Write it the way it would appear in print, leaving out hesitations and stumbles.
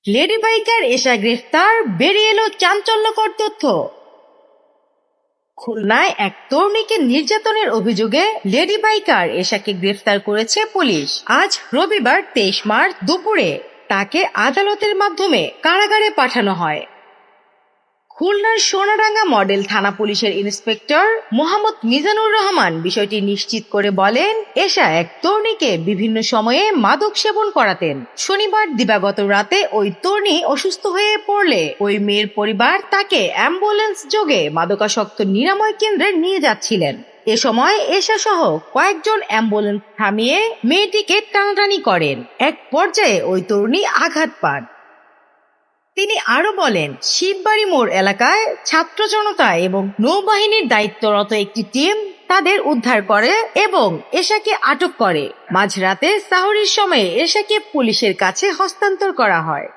Lady biker এশা গ্রেফতার, বেরিয়ে এলো চাঞ্চল্যকর তথ্য। খুলনায় এক তরুণীকে নির্যাতনের অভিযোগে লেডি বাইকার এশাকে গ্রেফতার করেছে পুলিশ। আজ রবিবার 23 মার্চ দুপুরে তাকে আদালতের মাধ্যমে কারাগারে পাঠানো হয়। খুলনার সোনাডাঙ্গা মডেল থানা পুলিশের ইন্সপেক্টর মোহাম্মদ মিজানুর রহমান বিষয়টি নিশ্চিত করে বলেন, এশা এক তরুণীকে বিভিন্ন সময়ে মাদক সেবন করাতেন। শনিবার দিবাগত রাতে ওই তরুণী অসুস্থ হয়ে পড়লে ওই মেয়ের পরিবার তাকে অ্যাম্বুলেন্স যোগে মাদকাসক্ত নিরাময় কেন্দ্রে নিয়ে যাচ্ছিলেন। এ সময় এশা সহ কয়েকজন অ্যাম্বুলেন্স থামিয়ে মেয়েটিকে টানাটানি করেন। এক পর্যায়ে ওই তরুণী আঘাত পান। তিনি আরো বলেন, শিববাড়ি মোড় এলাকায় ছাত্র জনতা এবং নৌবাহিনীর দায়িত্বরত একটি টিম তাদের উদ্ধার করে এবং এশাকে আটক করে। মাঝরাতে সাহরির সময়ে এশাকে পুলিশের কাছে হস্তান্তর করা হয়।